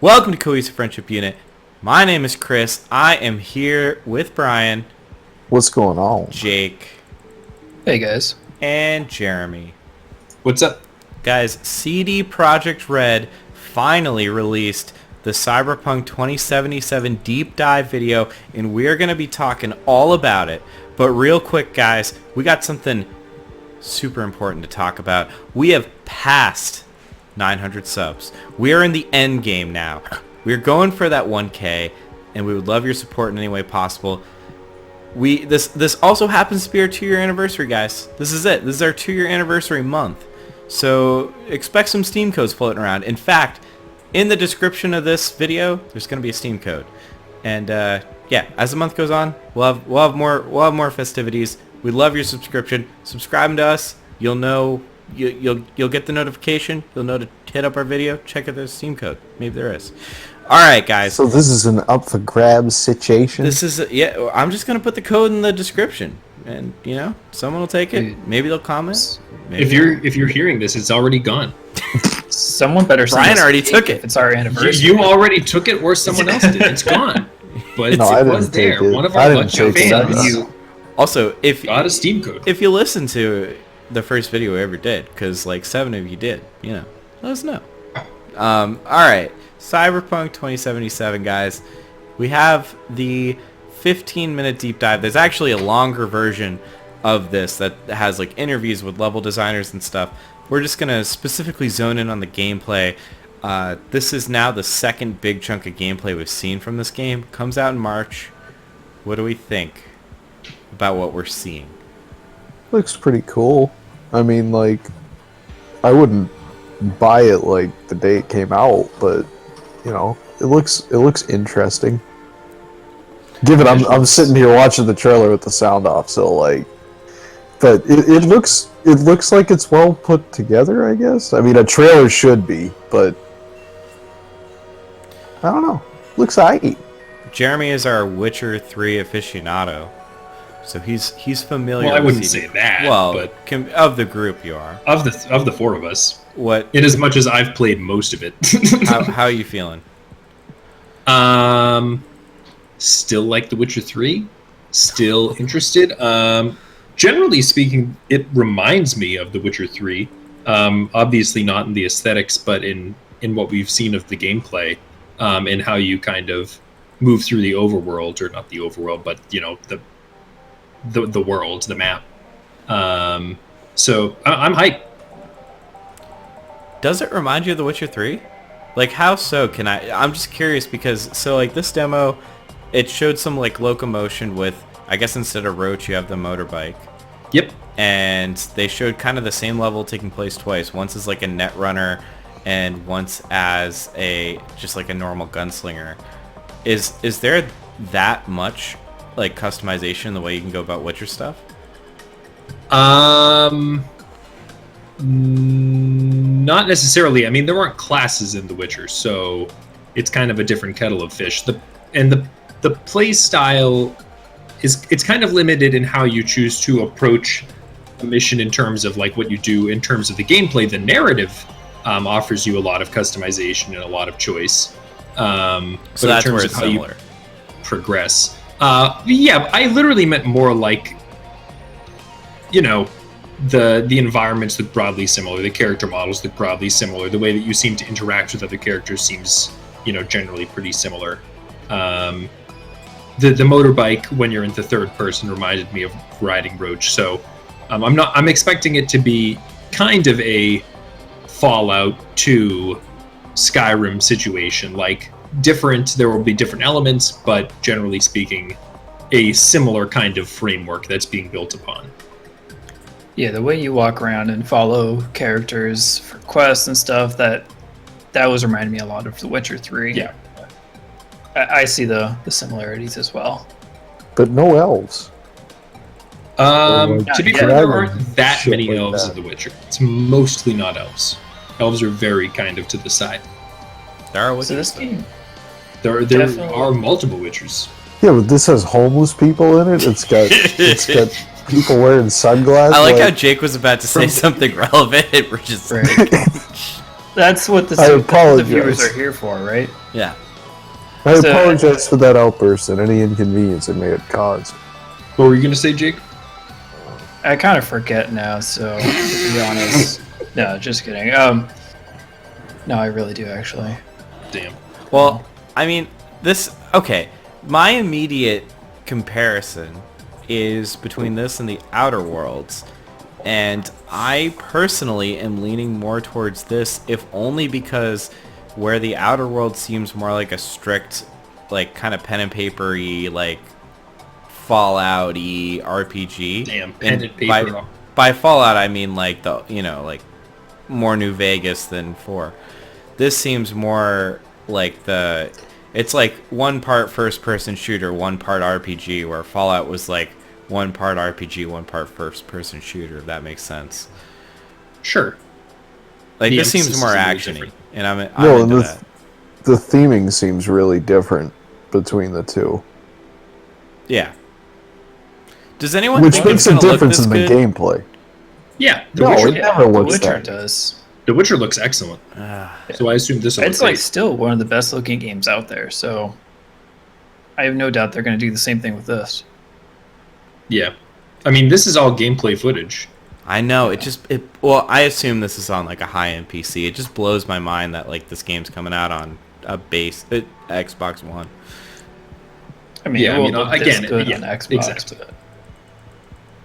Welcome to Cohesive Friendship Unit. My name is Chris. I am here with Brian, What's going on? Jake, Hey guys. and Jeremy. What's up? Guys, CD Projekt Red finally released the Cyberpunk 2077 deep dive video, and we're going to be talking all about it. But real quick, guys, we got something super important to talk about. We have passed 900 subs. We are in the end game now. We're going for that 1K, and we would love your support in any way possible. This also happens to be our 2-year anniversary, guys. This is it. This is our 2-year anniversary month. So expect some Steam codes floating around. In fact, in the description of this video, there's going to be a Steam code. And yeah, as the month goes on, we'll have more festivities. We love your subscription. Subscribing to us, you'll know. You'll get the notification. You'll know to hit up our video. Check out there's a Steam code. Maybe there is. All right, guys. So this is an up for grabs situation? This is yeah. I'm just gonna put the code in the description, and someone will take it. Maybe they'll comment. Maybe If you're hearing this, it's already gone. Someone better send Brian us already cake took if it. It's our anniversary. You already took it, or someone else did. It's gone. But No, I it didn't was take there. it. One of I our didn't lucky take it. fans You Also, if got a Steam code. you listen to the first video we ever did, because like 7 of you did, let us know. All right, Cyberpunk 2077, guys. We have the 15-minute deep dive. There's actually a longer version of this that has like interviews with level designers and stuff. We're just gonna specifically zone in on the gameplay. This is now the second big chunk of gameplay we've seen from this game. Comes out in March. What do we think about what we're seeing? Looks pretty cool. I mean, like, I wouldn't buy it like the day it came out, but it looks interesting. I'm sitting here watching the trailer with the sound off, so like, but it looks like it's well put together, I guess. I mean, a trailer should be, but I don't know. Looks aight. Jeremy is our Witcher 3 aficionado, so he's familiar. Well, I with wouldn't CD. say that. Well, but of the group, you are. of the four of us, What? in as much as I've played most of it. How are you feeling? Still like The Witcher 3. Still interested. Generally speaking, it reminds me of The Witcher 3. Obviously not in the aesthetics, but in what we've seen of the gameplay, and how you kind of move through the overworld, or not the overworld, but the world, the map. So I'm hyped. Does it remind you of The Witcher 3? Like, how so? I'm just curious because like this demo, it showed some like locomotion with, I guess instead of Roach you have the motorbike. Yep. And they showed kind of the same level taking place twice. Once as like a netrunner, and once as just like a normal gunslinger. Is there that much like customization in the way you can go about Witcher stuff? Not necessarily. I mean, there aren't classes in The Witcher, so it's kind of a different kettle of fish. The play style it's kind of limited in how you choose to approach a mission in terms of like what you do in terms of the gameplay. The narrative offers you a lot of customization and a lot of choice. So but that's in where terms it's of how you similar. progress, yeah, I literally meant more like the environments look broadly similar, the character models look broadly similar, the way that you seem to interact with other characters seems generally pretty similar. The motorbike when you're in the third person reminded me of riding Roach, so I'm expecting it to be kind of a Fallout 2 Skyrim situation, like different. There will be different elements, but generally speaking, a similar kind of framework that's being built upon. Yeah, the way you walk around and follow characters for quests and stuff, that was reminding me a lot of The Witcher 3. Yeah. I see the similarities as well. But no elves. To be fair, there aren't that Shit many like elves that. in The Witcher. It's mostly not elves. Elves are very kind of to the side. There are So this game, There Definitely. are multiple Witchers. Yeah, but this has homeless people in it. It's got people wearing sunglasses. I like how Jake was about to say something relevant. We're just right. That's what the viewers are here for, right? Yeah. I apologize for that outburst and any inconvenience it may have caused. What were you going to say, Jake? I kind of forget now, so to be honest. No, just kidding. No, I really do, actually. Damn. Well, I mean, okay, my immediate comparison is between this and the Outer Worlds, and I personally am leaning more towards this, if only because where the Outer Worlds seems more like a strict, like, kind of pen and paper-y, like, Fallout-y RPG. Damn, pen and paper. By Fallout, I mean, like, the, you know, like, more New Vegas than 4. This seems more like it's like one part first-person shooter, one part RPG, where Fallout was like one part RPG, one part first-person shooter, if that makes sense. Sure. Like, this seems more actiony, and I'm into that. The theming seems really different between the two. Yeah. Does anyone Which think makes it's a gonna difference look in this the good? gameplay. Yeah, The Witcher does. The Witcher looks excellent. So I assume this will It's like still one of the best looking games out there, so I have no doubt they're going to do the same thing with this. Yeah. I mean, this is all gameplay footage. I know, well, I assume this is on like a high-end PC. It just blows my mind that like this game's coming out on a base Xbox One. I mean, Yeah, it won't look this good yeah, on Xbox. exactly. But...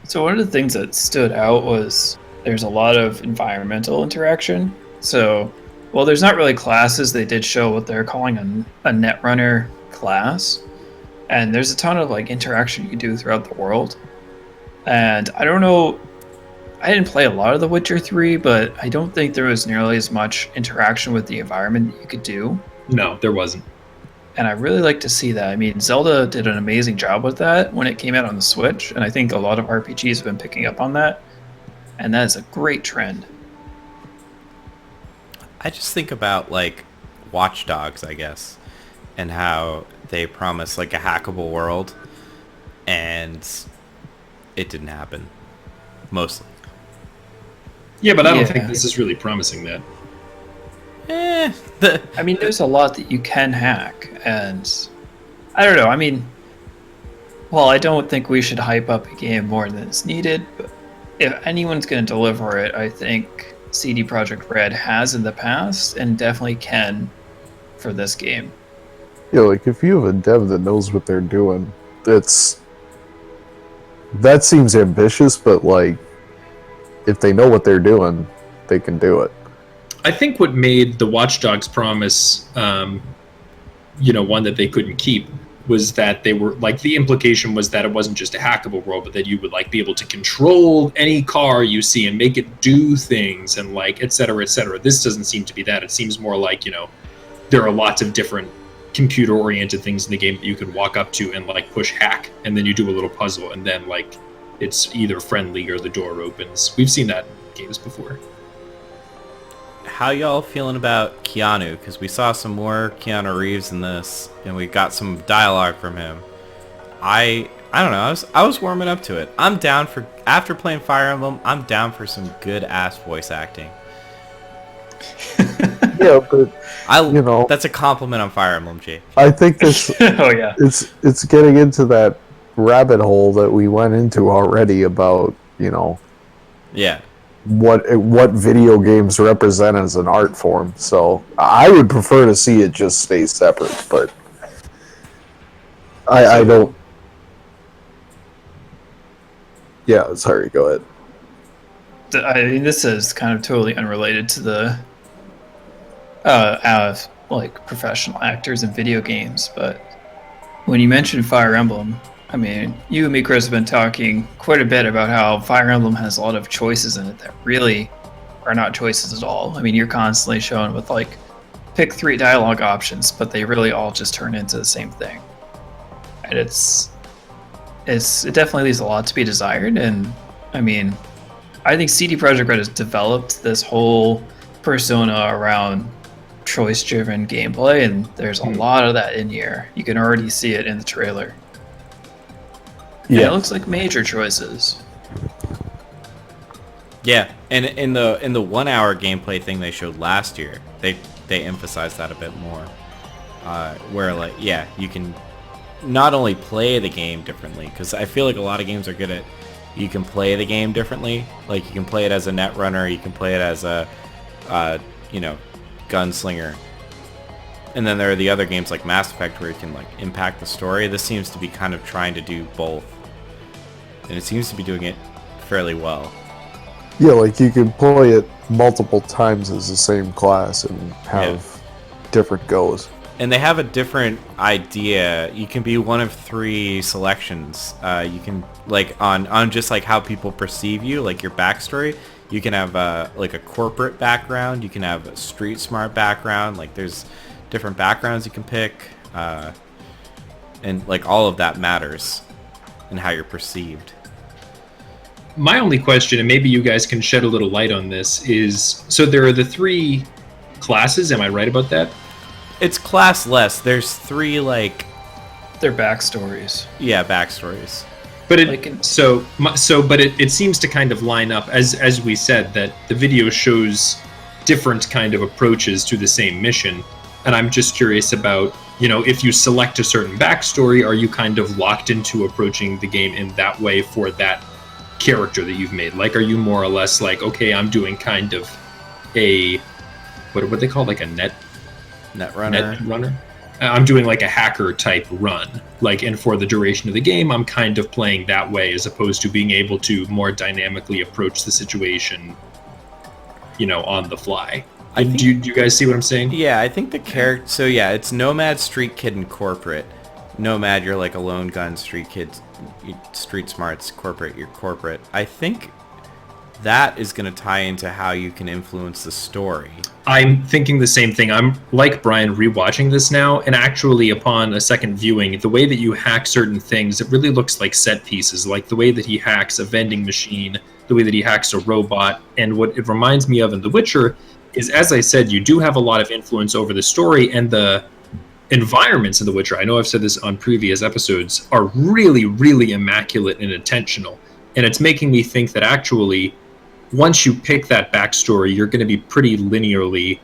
So one of the things that stood out was there's a lot of environmental interaction. So, well, there's not really classes. They did show what they're calling a netrunner class, and there's a ton of like interaction you can do throughout the world. And I don't know, I didn't play a lot of The Witcher 3, but I don't think there was nearly as much interaction with the environment that you could do. No, there wasn't. And I really like to see that. I mean, Zelda did an amazing job with that when it came out on the Switch, and I think a lot of RPGs have been picking up on that, and that is a great trend. I just think about like Watch Dogs, I guess, and how they promise like a hackable world, and it didn't happen, mostly. Yeah, but I don't think this is really promising that. I mean, there's a lot that you can hack, and I don't know. I mean, well, I don't think we should hype up a game more than it's needed, but if anyone's going to deliver it, I think CD Projekt Red has in the past and definitely can for this game. Yeah, like if you have a dev that knows what they're doing, that seems ambitious, but like if they know what they're doing, they can do it. I think what made the Watch Dogs promise, one that they couldn't keep, was that they were like, the implication was that it wasn't just a hackable world, but that you would like be able to control any car you see and make it do things and like et cetera, et cetera. This doesn't seem to be that. It seems more like, there are lots of different computer oriented things in the game that you can walk up to and like push hack, and then you do a little puzzle, and then like it's either friendly or the door opens. We've seen that in games before. How y'all feeling about Keanu? Because we saw some more Keanu Reeves in this, and we got some dialogue from him. I don't know. I was warming up to it. I'm down for, after playing Fire Emblem, I'm down for some good ass voice acting. Yeah, but that's a compliment on Fire Emblem, Jay. I think this. Oh yeah, it's getting into that rabbit hole that we went into already about Yeah. what video games represent as an art form. So I would prefer to see it just stay separate, but I don't. Yeah, sorry. Go ahead. I mean, this is kind of totally unrelated to the like professional actors in video games, but when you mentioned Fire Emblem, I mean, you and me, Chris, have been talking quite a bit about how Fire Emblem has a lot of choices in it that really are not choices at all. I mean, you're constantly shown with like pick 3 dialogue options, but they really all just turn into the same thing, and it definitely leaves a lot to be desired. And I mean, I think CD Projekt Red has developed this whole persona around choice-driven gameplay, and there's a lot of that in here. You can already see it in the trailer. Yeah, it looks like major choices. Yeah, and in the 1 hour gameplay thing they showed last year, they emphasized that a bit more. Where like, yeah, you can not only play the game differently, because I feel like a lot of games are good at, you can play the game differently. Like, you can play it as a netrunner, you can play it as a, gunslinger. And then there are the other games like Mass Effect where you can like impact the story. This seems to be kind of trying to do both. And it seems to be doing it fairly well. Yeah, like you can play it multiple times as the same class and have different goes. And they have a different idea. You can be one of 3 selections. You can, like, on just like how people perceive you, like your backstory. You can have like a corporate background. You can have a street smart background. Like, there's different backgrounds you can pick, and like all of that matters in how you're perceived. My only question, and maybe you guys can shed a little light on this, is so there are the 3 classes. Am I right about that? It's classless. There's 3 like, Their backstories. yeah, backstories. But it Like but it seems to kind of line up as we said that the video shows different kind of approaches to the same mission, and I'm just curious about, if you select a certain backstory, are you kind of locked into approaching the game in that way for that character that you've made? Like, are you more or less like, okay, I'm doing kind of a what they call like a netrunner? I'm doing like a hacker type run, like, and for the duration of the game, I'm kind of playing that way as opposed to being able to more dynamically approach the situation, on the fly. Do you guys see what I'm saying? Yeah, I think the character... So yeah, it's Nomad, Street Kid, and Corporate. Nomad, you're like a lone gun. Street Kid, Street Smarts. Corporate, you're corporate. I think that is going to tie into how you can influence the story. I'm thinking the same thing. I'm like Brian rewatching this now, and actually upon a second viewing, the way that you hack certain things, it really looks like set pieces, like the way that he hacks a vending machine, the way that he hacks a robot. And what it reminds me of in The Witcher is, as I said, you do have a lot of influence over the story, and the environments in The Witcher, I know I've said this on previous episodes, are really, really immaculate and intentional. And it's making me think that actually, once you pick that backstory, you're going to be pretty linearly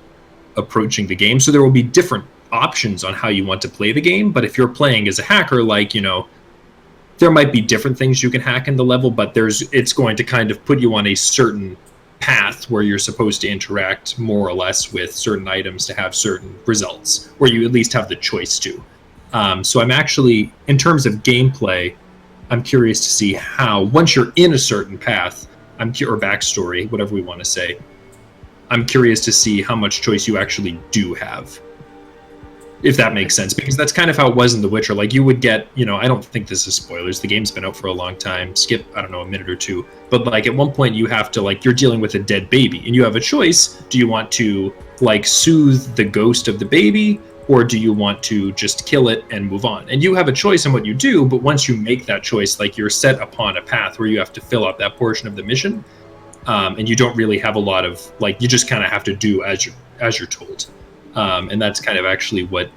approaching the game. So there will be different options on how you want to play the game. But if you're playing as a hacker, like, there might be different things you can hack in the level, but it's going to kind of put you on a certain path where you're supposed to interact more or less with certain items to have certain results, or you at least have the choice to. So I'm actually, in terms of gameplay, I'm curious to see how, once you're in a certain path, or backstory, whatever we want to say, I'm curious to see how much choice you actually do have, if that makes sense, because that's kind of how it was in The Witcher. Like, you would get, I don't think this is spoilers, the game's been out for a long time, skip, I don't know, a minute or two, but like at one point you have to, like, you're dealing with a dead baby and you have a choice. Do you want to like soothe the ghost of the baby, or do you want to just kill it and move on? And you have a choice in what you do, but once you make that choice, like, you're set upon a path where you have to fill out that portion of the mission, and you don't really have a lot of, like, you just kind of have to do as you're told. And that's kind of actually what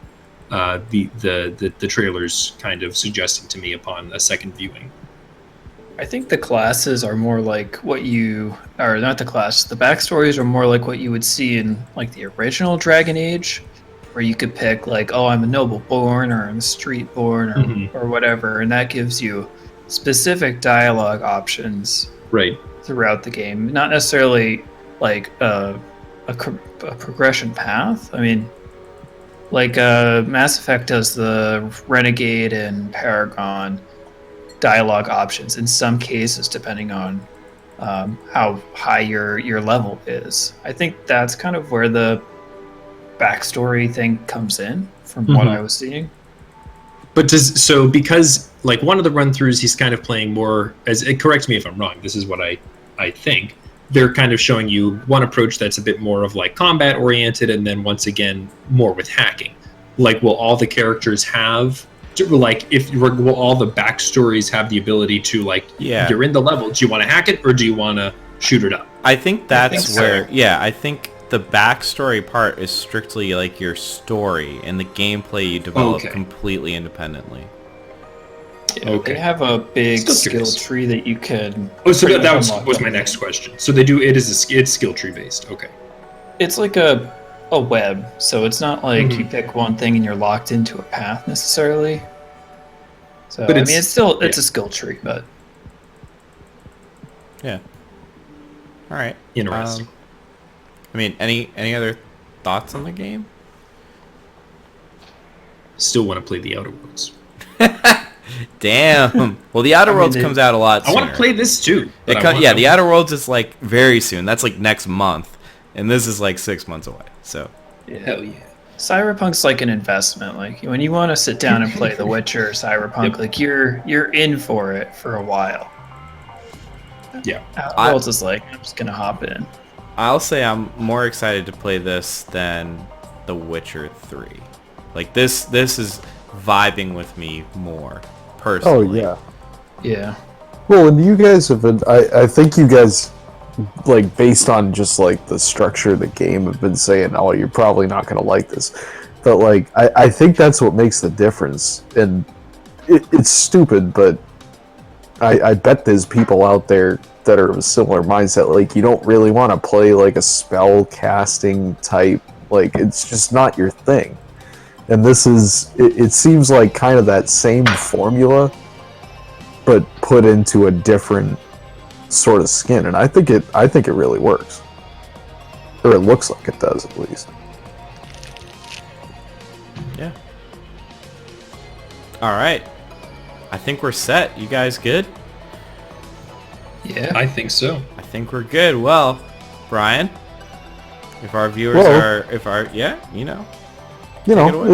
the trailer's kind of suggesting to me upon a second viewing. I think the classes are more like what you... Or not the classes, the backstories are more like what you would see in, like, the original Dragon Age, where you could pick, like, oh, I'm a noble born, or I'm a street born, or whatever, and that gives you specific dialogue options right throughout the game. Not necessarily like a progression path. I mean, like Mass Effect does the Renegade and Paragon dialogue options in some cases, depending on how high your level is. I think that's kind of where the backstory thing comes in from what I was seeing. But because like one of the run-throughs, he's kind of playing more as, correct me if I'm wrong, this is what I think, they're kind of showing you one approach that's a bit more of like combat oriented, and then once again more with hacking. Like, will all the characters have like, will all the backstories have the ability to, like, you're in the level, do you want to hack it or do you want to shoot it up? I think that's where I think the backstory part is strictly like your story, and the gameplay you develop completely independently. Yeah, Okay. They have a big Still skill curious. tree that you can. Oh, so pretty that much was, unlock was my them. next question. So they do it is it's skill tree based. Okay. It's like a web, so it's not like you Mhm. pick one thing and you're locked into a path necessarily. So But I mean, it's a yeah. skill tree, but Yeah. All right. Interesting. I mean, any other thoughts on the game? Still want to play the Outer Worlds. Damn. Well, the Outer I mean, Worlds comes out a lot I sooner. want to play this too. but The Outer Worlds is like very soon. That's like next month, and this is like 6 months away. So yeah. Hell yeah. Cyberpunk's like an investment. Like when you want to sit down and play The Witcher or Cyberpunk, Yep. like you're in for it for a while. Yeah. Outer Worlds is like, I'm just gonna hop in. I'll say I'm more excited to play this than The Witcher 3. Like this is vibing with me more Oh personally. yeah. Yeah. Well, and you guys have been. I think you guys, like, based on just like the structure of the game, have been saying, "Oh, you're probably not going to like this," but like, I think that's what makes the difference. And it's stupid, but I bet there's people out there that are of a similar mindset. Like, you don't really want to play like a spell casting type. Like, it's just not your thing. And this is. It seems like kind of that same formula, but put into a different sort of skin, and I think it really works, or it looks like it does at least. Yeah. All right. I think we're set. You guys good? Yeah. I think so. I think we're good. Well, Brian, if our viewers Well- Take You it know, away.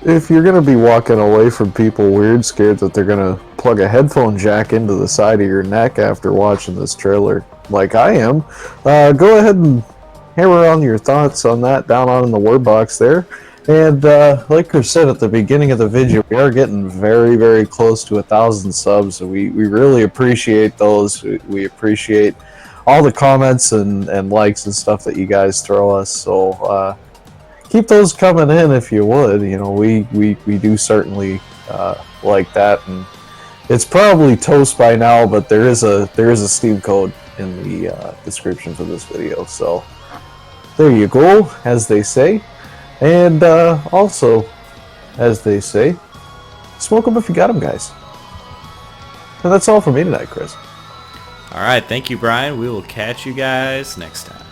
if you're gonna be walking away from people weird, scared that they're gonna plug a headphone jack into the side of your neck after watching this trailer, like I am, go ahead and hammer on your thoughts on that down on in the word box there. And like Chris said at the beginning of the video, we are getting very, very close to 1,000 subs, so we really appreciate those. We appreciate all the comments and likes and stuff that you guys throw us. So keep those coming in if you would. You know, we do certainly like that, and it's probably toast by now, but there is a Steam code in the description for this video. So there you go, as they say. And also, as they say, smoke them if you got them, guys. And that's all for me tonight, Chris. All right. Thank you, Brian. We will catch you guys next time.